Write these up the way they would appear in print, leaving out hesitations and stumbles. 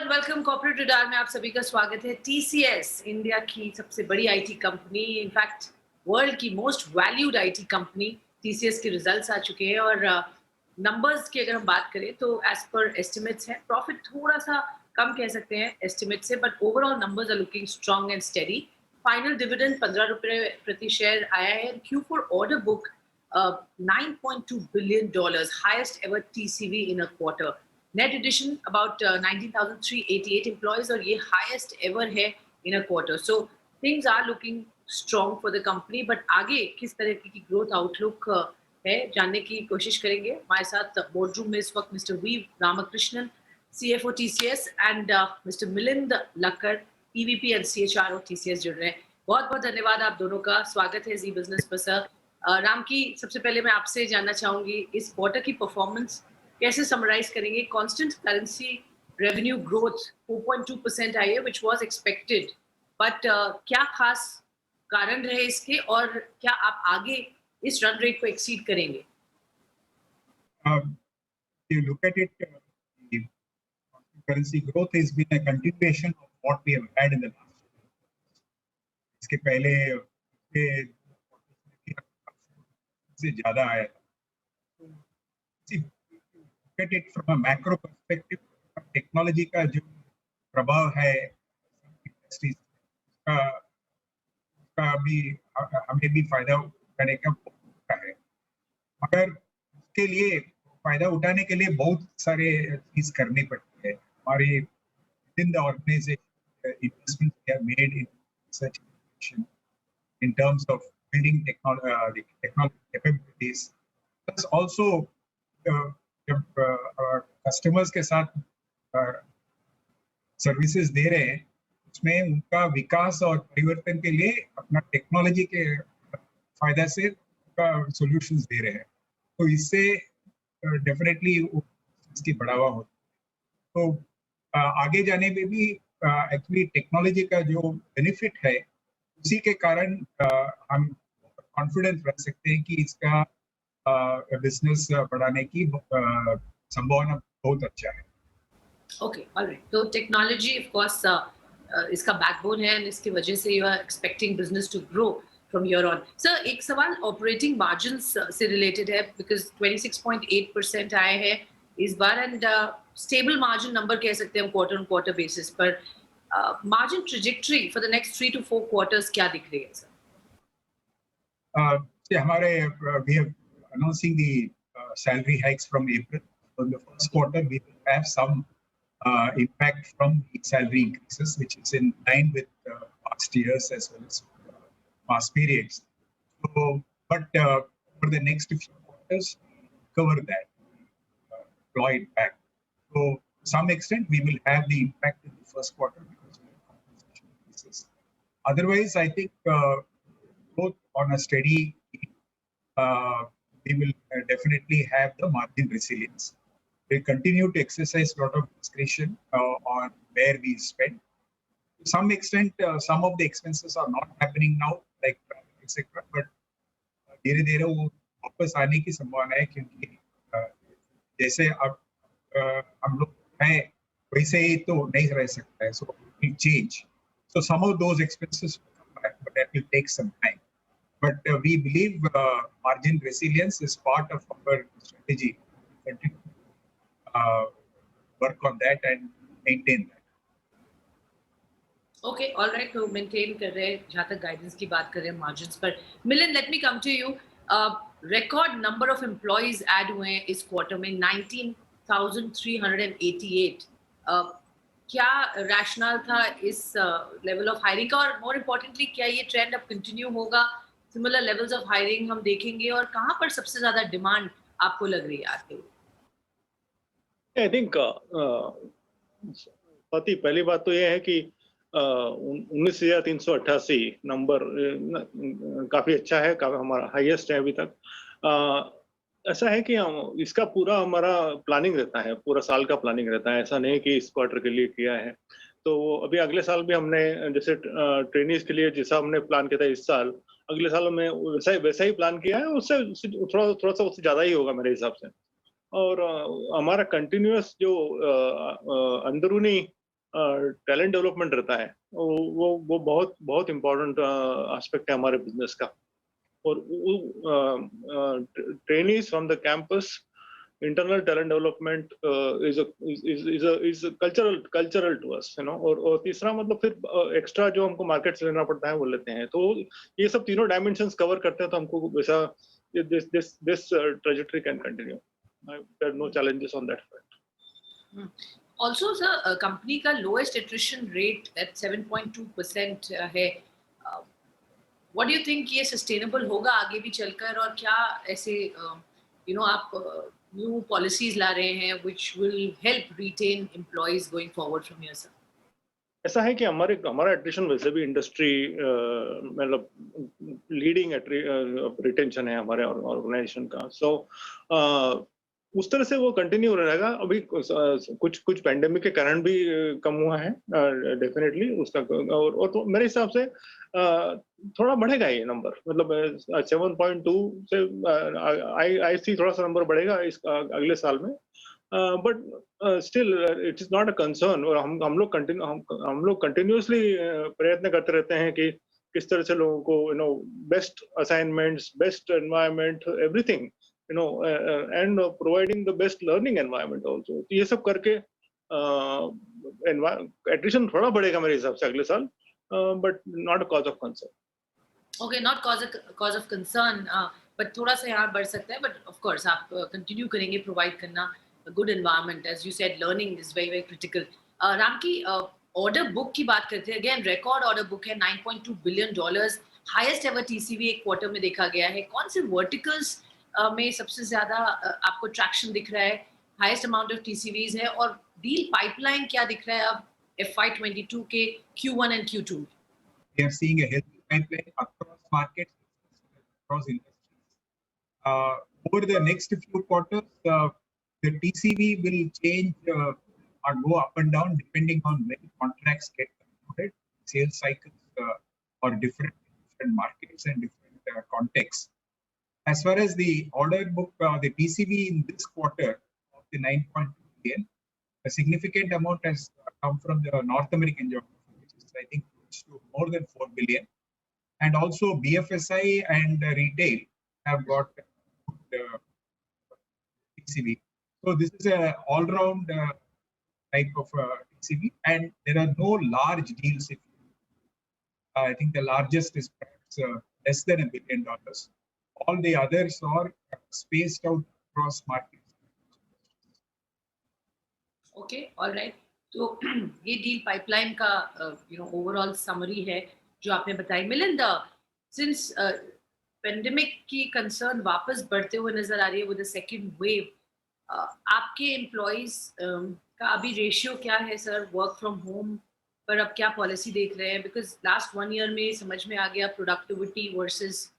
And welcome corporate radar में आप सभी का स्वागत है। टीसीएस इंडिया की सबसे बड़ी आईटी कंपनी, इनफैक्ट वर्ल्ड की most valued IT company, TCS के रिजल्ट्स आ चुके हैं और नंबर्स की अगर हम बात करें तो एज पर एस्टिमेट्स है। प्रॉफिट थोड़ा सा कम कह सकते हैं एस्टिमेट से, but overall numbers are looking strong and steady. Final dividend 15 रुपए प्रति शेयर आया है। Q4 order book $9.2 billion, highest ever TCV in a quarter. Net addition about 19,388 employees और ये highest ever है in a quarter. So things are looking strong for the company. But आगे किस तरह की growth outlook है जानने की कोशिश करेंगे। हमारे साथ बोर्डरूम में इस वक्त mister V Ramakrishnan, CFO TCS, and mister Milind Lakkad, EVP and CHRO TCS जुड़ रहे हैं। बहुत बहुत धन्यवाद आप दोनों का, स्वागत है जी बिजनेस पर सर। राम की सबसे पहले मैं आपसे जानना चाहूंगी इस क्वार्टर की परफॉर्मेंस कैसे समराइज करेंगे। कांस्टेंट करेंसी रेवेन्यू ग्रोथ 4.2% आई है, व्हिच वाज एक्सपेक्टेड, बट क्या खास कारण रहे इसके और क्या आप आगे इस रन रेट को एक्सीड करेंगे? You look at it, the currency growth has been a continuation of what we have had in the last year. इसके पहले से ज़्यादा आया था। Look at it from a macro perspective, technology का जो प्रभाव है इंडस्ट्रीज का भी हमें भी फायदा उठाने का मौका है, मगर उसके लिए फायदा उठाने के लिए बहुत सारे चीज करनी पड़ती है। हमारे within the organization investment we have made in such in terms of building technology capabilities, plus also जब कस्टमर्स के साथ सर्विसेज दे रहे हैं उसमें उनका विकास और परिवर्तन के लिए अपना टेक्नोलॉजी के फायदा से उनका सॉल्यूशंस दे रहे हैं, तो इससे डेफिनेटली इसकी बढ़ावा होता है। तो आगे जाने में भी एक्चुअली टेक्नोलॉजी का जो बेनिफिट है उसी के कारण हम कॉन्फिडेंस रख सकते हैं कि इसका बिजनेस बढ़ाने की संभावना बहुत अच्छा है। Okay, alright. तो टेक्नोलॉजी ऑफ कोर्स इसका बैकबोन है और इसकी वजह से you are expecting business to grow from here on. Sir, एक सवाल ऑपरेटिंग मार्जिन्स से रिलेटेड है, बिकॉज 26.8% आए हैं इस बार एंड स्टेबल मार्जिन नंबर कह सकते हैं हम क्वार्टर ऑन क्वार्टर बेसिस पर। Margin trajectory for the next 3 to 4 quarters क्या दिख रही है सर? हमारे we are announcing the salary hikes from April. So in the first quarter we will have some impact from the salary increases, which is in line with past years as well as past periods. So, but for the next few quarters, cover that, ploy it back. So, to some extent, we will have the impact in the first quarter because of the compensation increases. Otherwise, I think both on a steady, we will definitely have the margin resilience. We continue to exercise a lot of discretion on where we spend. To some extent, some of the expenses are not happening now, like travel, etc. But धीरे-धीरे वो वापस आने की संभावना है, क्योंकि जैसे अब हम लोग हैं वैसे ही तो नहीं रह सकता है, so it will change. So some of those expenses will come back, but that will take some time. But we believe margin resilience is part of our strategy. Continue work on that and maintain that. Okay, all right, तो maintain कर रहे हैं। जहाँ तक guidance की बात कर रहे हैं मार्जिन्स पर, Milind, let me come to you. Record number of employees add हुए हैं इस क्वार्टर में 19,388। क्या रैशनल था इस लेवल ऑफ हायरिंग का, और मोर इम्पोर्टेंटली क्या ये ट्रेंड अब कंटिन्यू होगा? सिमिलर लेवल्स ऑफ हायरिंग हम देखेंगे, और कहाँ पर सबसे ज्यादा डिमांड आपको लग रही है आते हुए? आई थिंक पहली बात तो यह है कि 19,388 नंबर काफी अच्छा है, काफी हमारा हाईएस्ट है अभी तक। ऐसा है कि इसका पूरा हमारा प्लानिंग रहता है, पूरा साल का प्लानिंग रहता है, ऐसा नहीं कि इस क्वार्टर के लिए किया है। तो अभी अगले साल भी हमने जैसे ट्रेनिंग के लिए जैसा हमने प्लान किया था इस साल, अगले साल में वैसा ही प्लान किया है, उससे थोड़ा सा उससे ज्यादा ही होगा मेरे हिसाब से। और हमारा कंटिन्यूअस जो अंदरूनी टैलेंट डेवलपमेंट रहता है, वो बहुत बहुत इम्पोर्टेंट एस्पेक्ट है हमारे बिजनेस का। और trainees from the campus, internal talent development is a cultural to us, you know। और तीसरा मतलब फिर एक्स्ट्रा जो हमको मार्केट से लेना पड़ता है वो लेते हैं। तो ये सब तीनों डायमेंशंस कवर करते हैं, तो हमको वैसा this trajectory can continue. There are no challenges on that front. Also, sir, company का lowest attrition rate at 7.2% है। What do you think ये sustainable होगा आगे भी चलकर, और क्या ऐसे आप new policies ला रहे हैं which will help retain employees going forward from here, sir? ऐसा है कि हमारा एट्रिशन वैसे भी इंडस्ट्री मतलब लीडिंग रिटेंशन है हमारे ऑर्गेनाइजेशन का। सो उस तरह से वो कंटिन्यू रहेगा। अभी कुछ पेंडेमिक के कारण भी कम हुआ है डेफिनेटली उसका, और तो मेरे हिसाब से थोड़ा बढ़ेगा ये नंबर, मतलब 7.2 से आई सी थोड़ा सा नंबर बढ़ेगा इस अगले साल में। But still it is not a concern. और हम लोग कंटिन्यूसली प्रयत्न करते रहते हैं कि किस तरह से लोगों को best assignments, best environment, everything and providing the best learning environment also। तो ये सब करके attrition थोड़ा बढ़ेगा मेरे हिसाब से अगले साल, but not a cause of concern। Okay, not cause of concern, but थोड़ा सा यहाँ बढ़ सकता है, but of course आप continue करेंगे provide करना a good environment, as you said learning is very very critical। Ram की order book की बात करते हैं, again record order book है $9.2 billion, highest ever TCV एक quarter में देखा गया है। कौन से verticals में सबसे ज्यादा आपको ट्रैक्शन दिख रहा है, हाईएस्ट अमाउंट ऑफ टीसीवीज है, और डील पाइपलाइन क्या दिख रहा है अब FY22 के Q1 and Q2? We are seeing a healthy pipeline across markets, across industries. Over the next few quarters, the TCV will change or go up and down depending on when contracts get concluded, sales cycles or different markets and different contexts. As far as the order book, the TCV in this quarter of the 9.2 billion, a significant amount has come from the North American geography, which is I think close to more than 4 billion. And also BFSI and retail have got TCV. So this is a all-round type of TCV, and there are no large deals. I think the largest is perhaps less than $1 billion. All the others are spaced out across markets. Okay, all right. तो ये deal pipeline का overall summary है जो आपने बताई। Milind, since pandemic की concern वापस बढ़ते हुए नजर आ रही है विद द सेकंड वेव, आपके एम्प्लॉइज का अभी रेशियो क्या है सर? वर्क फ्रॉम होम पर अब क्या पॉलिसी देख रहे हैं? बिकॉज लास्ट 1 ईयर में समझ में आ गया प्रोडक्टिविटी वर्सेस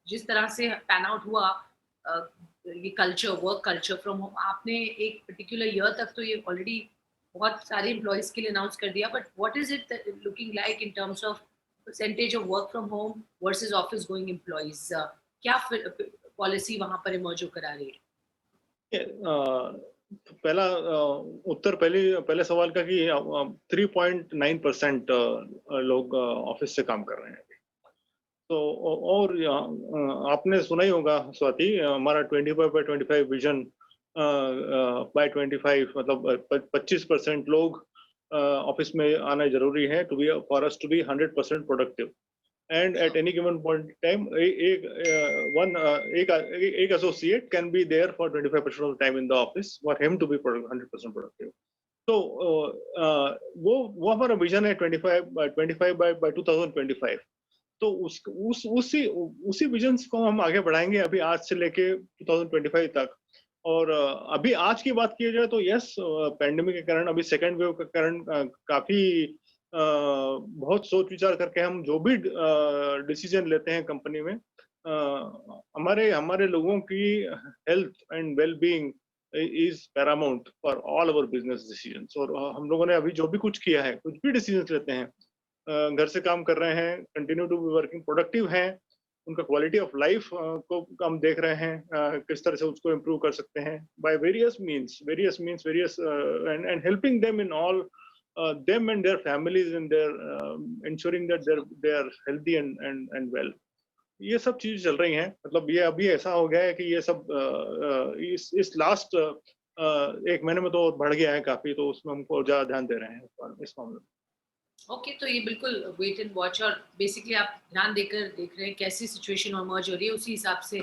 जिस तरह से पैन आउट हुआ ये culture, work culture from home, आपने एक पर्टिकुलर ईयर तक तो ये ऑलरेडी बहुत सारे एम्प्लॉइज के लिए अनाउंस कर दिया, but what is it looking like in terms of percentage of work from home versus office going employees? क्या पॉलिसी वहां पर इमर्ज होकर आ रही है? पहला उत्तर पहले सवाल का कि 3.9% लोग ऑफिस से काम कर रहे हैं। तो और आपने सुना ही होगा स्वाति, हमारा 25/25 विजन बाय 25, मतलब 25% लोग ऑफिस में आना जरूरी है to be for us to be 100% productive. And at any given point time एक associate can be there for 25% of the time in the office for him to be 100% productive. तो वो हमारा विजन है 25 by 2025। तो उसी vision को हम आगे बढ़ाएंगे अभी आज से लेके 2025 तक। और अभी आज की बात की जाए तो यस, पैंडेमिक के कारण, अभी सेकेंड वेव के कारण काफी बहुत सोच विचार करके हम जो भी डिसीजन लेते हैं कंपनी में, हमारे लोगों की health and well being is Paramount for all our business decisions. और हम लोगों ने अभी जो भी कुछ किया है, कुछ भी डिसीजन लेते हैं, घर से काम कर रहे हैं, continue to be working, productive हैं, उनका क्वालिटी ऑफ लाइफ को हम देख रहे हैं, किस तरह से उसको इम्प्रूव कर सकते हैं by various means and helping them in all them and their families in their ensuring that they are healthy and well. ये सब चीजें चल रही हैं, मतलब ये अभी ऐसा हो गया है कि ये सब इस लास्ट एक महीने में तो बढ़ गया है काफी, तो उसमें हमको ज्यादा ध्यान दे रहे हैं इस मामले में। ओके, तो ये बिल्कुल वेट एंड वॉच, और बेसिकली आप ध्यान देकर देख रहे हैं कैसी सिचुएशन इमर्ज हो रही है, उसी हिसाब से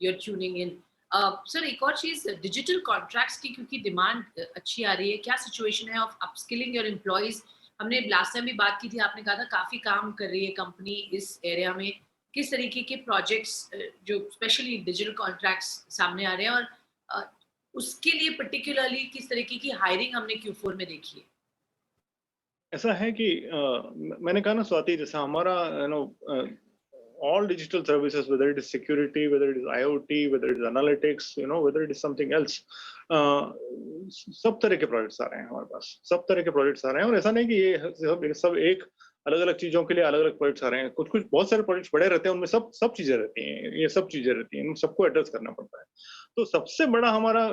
you are tuning in. Sir, एक और चीज, डिजिटल कॉन्ट्रैक्ट्स की क्योंकि डिमांड अच्छी आ रही है, क्या सिचुएशन है ऑफ अपस्किलिंग योर एम्प्लॉइज? हमने लास्ट टाइम भी बात की थी, आपने कहा था काफी काम कर रही है कंपनी इस एरिया में। किस तरीके के प्रोजेक्ट्स जो स्पेशली डिजिटल कॉन्ट्रैक्ट्स सामने आ रहे हैं, और उसके लिए पर्टिकुलरली किस तरीके की हायरिंग हमने Q4 में देखी है? ऐसा है कि मैंने कहा ना स्वाति, जैसा हमारा all digital services, whether it is security, whether it is IoT, whether it is analytics, whether it is something else, सब तरह के प्रोजेक्ट्स आ रहे हैं हमारे पास, सब तरह के प्रोजेक्ट्स आ रहे हैं। और ऐसा नहीं कि ये सब एक अलग अलग चीजों के लिए अलग अलग प्रोजेक्ट्स आ रहे हैं, कुछ बहुत सारे प्रोजेक्ट्स बड़े रहते हैं, उनमें सब चीजें रहती हैं, ये सब चीजें रहती हैं, सबको एड्रेस करना पड़ता है। तो सबसे बड़ा हमारा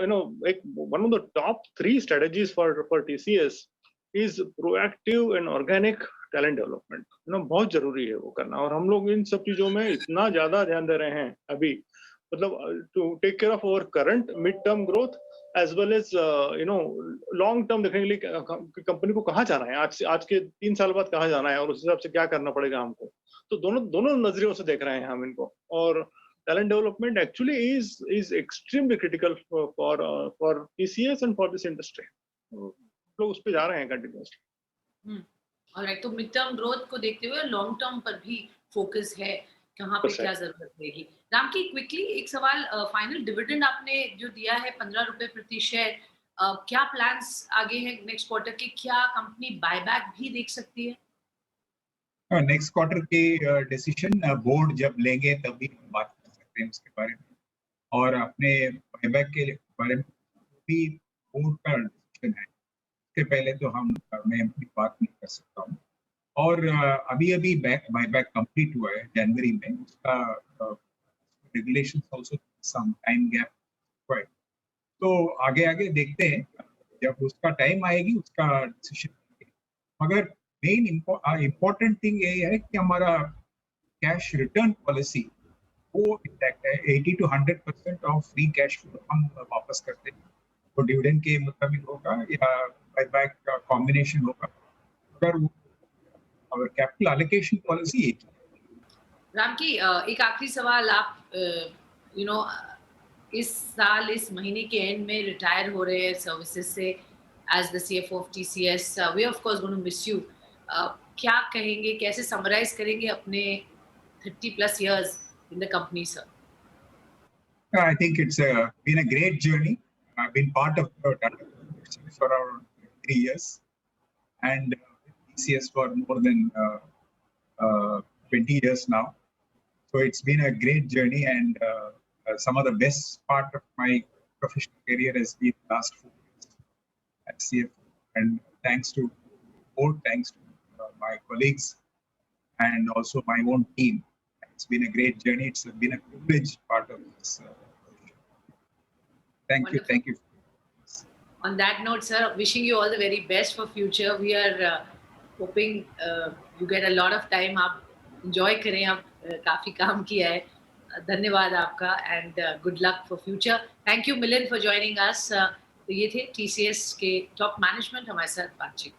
एक one of the top 3 strategies for TCS is proactive and organic talent development. बहुत जरूरी है वो करना, और हम लोग इन सब चीजों में इतना ज्यादा ध्यान दे रहे हैं अभी, मतलब to take care of our current mid term growth as well as long term, देखने के लिए कंपनी को कहाँ जाना है, आज के 3 साल बाद कहाँ जाना है, और उस हिसाब से क्या करना पड़ेगा हमको। तो दोनों नजरियों से देख रहे हैं हम इनको, और talent development actually is extremely critical for TCS and for this industry. लोग उस पे जा रहे हैं कंटिन्यूअसली। ऑलराइट, तो मिड टर्म ग्रोथ को देखते हुए लॉन्ग टर्म पर भी फोकस है, कहाँ पे क्या जरूरत रहेगी। राम की, क्विकली एक सवाल, फाइनल डिविडेंड आपने जो दिया है 15 रुपए प्रति शेयर, क्या प्लान्स आगे हैं नेक्स्ट क्वार्टर के? क्या कंपनी बायबैक भी देख सकती है? नेक्स्ट क्वार्टर के डिसीजन बोर्ड जब लेंगे तभी बात कर सकते हैं उसके बारे में, और अपने बायबैक के बारे में भी बोर्ड का डिसीजन है, इसके पहले तो मैं अपनी बात नहीं कर सकता हूँ। और अभी बायबैक कंप्लीट हुआ है जनवरी में, उसका regulation also some time gap हुआ है, तो आगे देखते हैं, जब उसका टाइम आएगी उसका डिसीजन। मगर मेन इम्पोर्टेंट थिंग ये है कि हमारा कैश रिटर्न पॉलिसी वो इंटैक्ट है। 80 to 100% of free cash flow हम वापस करते हैं, वो डिविडेंड के मुताबिक होगा या बायबैक का कॉम्बिनेशन होगा, अगर और कैपिटल एलोकेशन पॉलिसी एक। राम की, एक आखिरी सवाल, आप इस साल इस महीने के एंड में रिटायर हो रहे हैं सर्विसेज से as the CFO of TCS। We of course going to miss you. क्या कहेंगे, कैसे समराइज करेंगे अपने 30+ years in the company, sir? I think it's been a great journey. I've been part of Tata for around 3 years, and TCS for more than 20 years now. So it's been a great journey, and some of the best part of my professional career has been the last 4 years at CFO. And thanks to board, thanks to my colleagues, and also my own team. It's been a great journey. It's been a privileged part of this. Thank Wonderful. you. Thank you. On that note, sir, wishing you all the very best for future. We are hoping you get a lot of time. आप enjoy करें, आप काफी काम किया है। धन्यवाद आपका, and good luck for future. Thank you, Milind, for joining us. तो ये थे TCS के टॉप मैनेजमेंट हमारे साथ बातचीत।